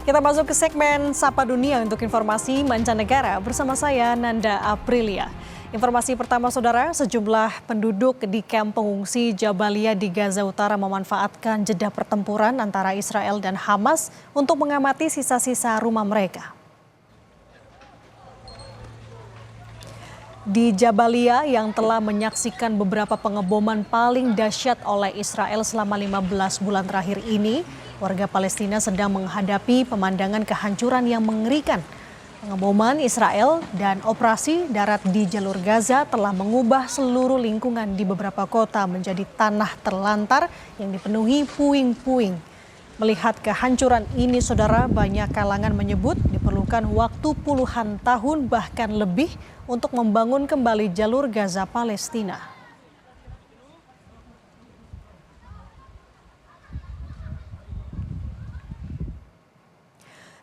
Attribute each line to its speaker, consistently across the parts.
Speaker 1: Kita masuk ke segmen Sapa Dunia untuk informasi mancanegara bersama saya Nanda Aprilia. Informasi pertama saudara, sejumlah penduduk di kamp pengungsi Jabalia di Gaza Utara memanfaatkan jeda pertempuran antara Israel dan Hamas untuk mengamati sisa-sisa rumah mereka. Di Jabalia yang telah menyaksikan beberapa pengeboman paling dahsyat oleh Israel selama 15 bulan terakhir ini, warga Palestina sedang menghadapi pemandangan kehancuran yang mengerikan. Pengeboman Israel dan operasi darat di jalur Gaza telah mengubah seluruh lingkungan di beberapa kota menjadi tanah terlantar yang dipenuhi puing-puing. Melihat kehancuran ini, saudara, banyak kalangan menyebut diperlukan waktu puluhan tahun bahkan lebih untuk membangun kembali jalur Gaza Palestina.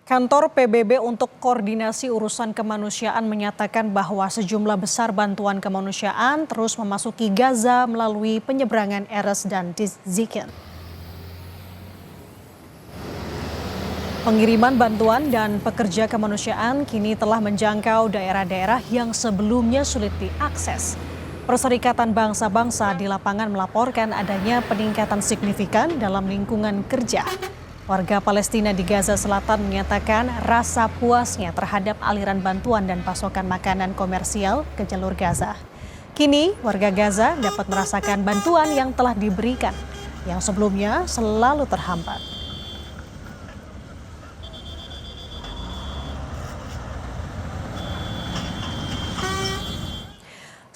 Speaker 1: Kantor PBB untuk Koordinasi Urusan Kemanusiaan menyatakan bahwa sejumlah besar bantuan kemanusiaan terus memasuki Gaza melalui penyeberangan Erez dan Zikin. Pengiriman bantuan dan pekerja kemanusiaan kini telah menjangkau daerah-daerah yang sebelumnya sulit diakses. Perserikatan Bangsa-Bangsa di lapangan melaporkan adanya peningkatan signifikan dalam lingkungan kerja. Warga Palestina di Gaza Selatan menyatakan rasa puasnya terhadap aliran bantuan dan pasokan makanan komersial ke jalur Gaza. Kini warga Gaza dapat merasakan bantuan yang telah diberikan, yang sebelumnya selalu terhambat.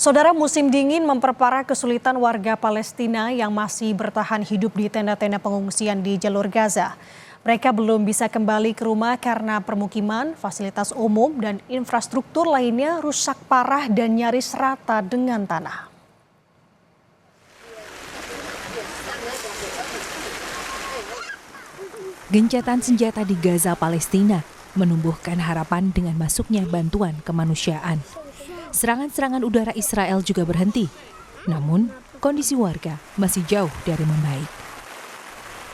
Speaker 1: Saudara, musim dingin memperparah kesulitan warga Palestina yang masih bertahan hidup di tenda-tenda pengungsian di jalur Gaza. Mereka belum bisa kembali ke rumah karena permukiman, fasilitas umum, dan infrastruktur lainnya rusak parah dan nyaris rata dengan tanah.
Speaker 2: Gencatan senjata di Gaza, Palestina menumbuhkan harapan dengan masuknya bantuan kemanusiaan. Serangan-serangan udara Israel juga berhenti, namun kondisi warga masih jauh dari membaik.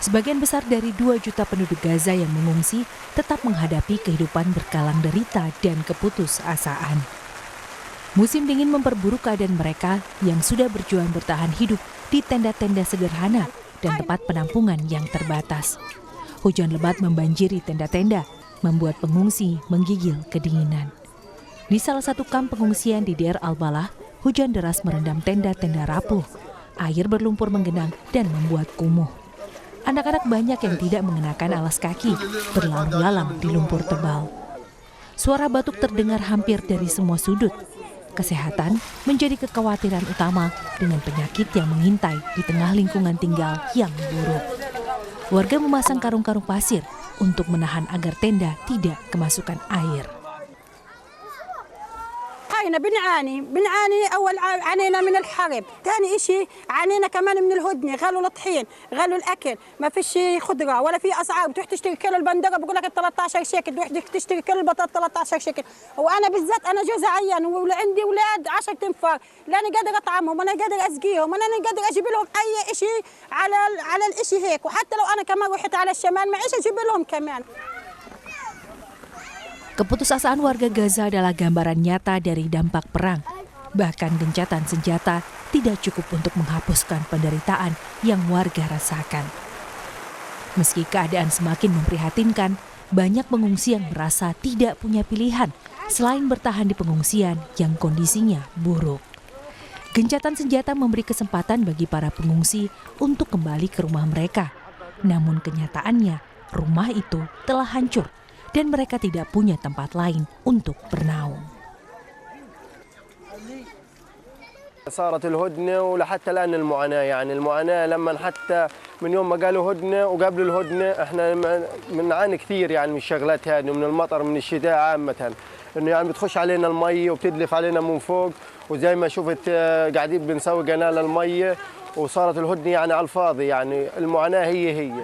Speaker 2: Sebagian besar dari 2 juta penduduk Gaza yang mengungsi tetap menghadapi kehidupan berkalang derita dan keputusasaan. Musim dingin memperburuk keadaan mereka yang sudah berjuang bertahan hidup di tenda-tenda sederhana dan tempat penampungan yang terbatas. Hujan lebat membanjiri tenda-tenda, membuat pengungsi menggigil kedinginan. Di salah satu kamp pengungsian di Deir al-Balah, hujan deras merendam tenda-tenda rapuh. Air berlumpur menggenang dan membuat kumuh. Anak-anak banyak yang tidak mengenakan alas kaki berlalu-lalang di lumpur tebal. Suara batuk terdengar hampir dari semua sudut. Kesehatan menjadi kekhawatiran utama dengan penyakit yang mengintai di tengah lingkungan tinggal yang buruk. Warga memasang karung-karung pasir untuk menahan agar tenda tidak kemasukan air.
Speaker 3: بنعاني أول عانينا من الحرب، ثاني إشي عانينا كمان من الهدنة، غلوا الطحين، غلوا الأكل، ما فيش خضرة ولا في أسعار، بتروح تشتري كيلو البندرة بقول لك 13 شيكل، بتروح تشتري كيلو البطاطا 13 شيكل، وأنا بالذات أنا جوزي عيان وعندي أولاد 10 تنفار، لا أنا قادر أطعمهم ولا قادر أسقيهم ولا أنا قادر أجيب لهم أي إشي على الإشي هيك، وحتى لو أنا كمان رحت على الشمال معيش أجيب لهم كمان.
Speaker 2: Keputusasaan warga Gaza adalah gambaran nyata dari dampak perang. Bahkan gencatan senjata tidak cukup untuk menghapuskan penderitaan yang warga rasakan. Meski keadaan semakin memprihatinkan, banyak pengungsi yang merasa tidak punya pilihan selain bertahan di pengungsian yang kondisinya buruk. Gencatan senjata memberi kesempatan bagi para pengungsi untuk kembali ke rumah mereka. Namun kenyataannya, rumah itu telah hancur dan mereka tidak punya tempat lain untuk bernaung.
Speaker 4: صارت الهدنة ولحتى الآن المعاناة، يعني المعاناة لما حتى من يوم ما قالوا هدنة وقبل الهدنة احنا بنعاني كثير يعني من الشغلات هذه ومن المطر من الشتاء عامة، إنه يعني بتخش علينا المية وبتدلف علينا من فوق، وزي ما شفت قاعدين بنسوي قناة للمية وصارت الهدنة يعني على الفاضي، يعني المعاناة هي.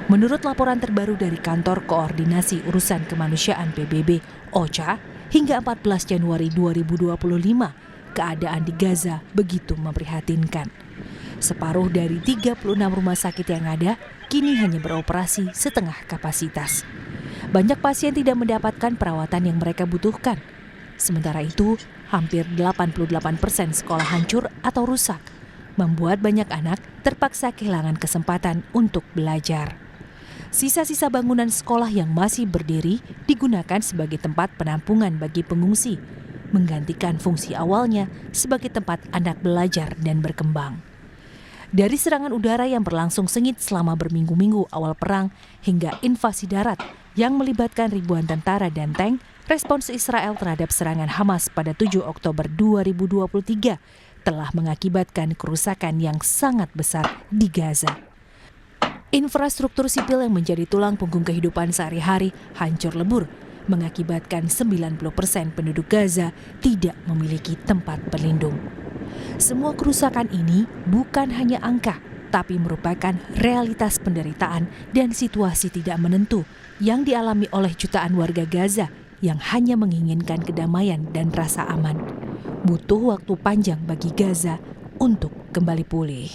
Speaker 2: Menurut laporan terbaru dari Kantor Koordinasi Urusan Kemanusiaan PBB, OCHA, hingga 14 Januari 2025, keadaan di Gaza begitu memprihatinkan. Separuh dari 36 rumah sakit yang ada kini hanya beroperasi setengah kapasitas. Banyak pasien tidak mendapatkan perawatan yang mereka butuhkan. Sementara itu, hampir 88% sekolah hancur atau rusak, membuat banyak anak terpaksa kehilangan kesempatan untuk belajar. Sisa-sisa bangunan sekolah yang masih berdiri digunakan sebagai tempat penampungan bagi pengungsi, menggantikan fungsi awalnya sebagai tempat anak belajar dan berkembang. Dari serangan udara yang berlangsung sengit selama berminggu-minggu awal perang hingga invasi darat yang melibatkan ribuan tentara dan tank, respons Israel terhadap serangan Hamas pada 7 Oktober 2023 telah mengakibatkan kerusakan yang sangat besar di Gaza. Infrastruktur sipil yang menjadi tulang punggung kehidupan sehari-hari hancur lebur, mengakibatkan 90% penduduk Gaza tidak memiliki tempat berlindung. Semua kerusakan ini bukan hanya angka, tapi merupakan realitas penderitaan dan situasi tidak menentu yang dialami oleh jutaan warga Gaza yang hanya menginginkan kedamaian dan rasa aman. Butuh waktu panjang bagi Gaza untuk kembali pulih.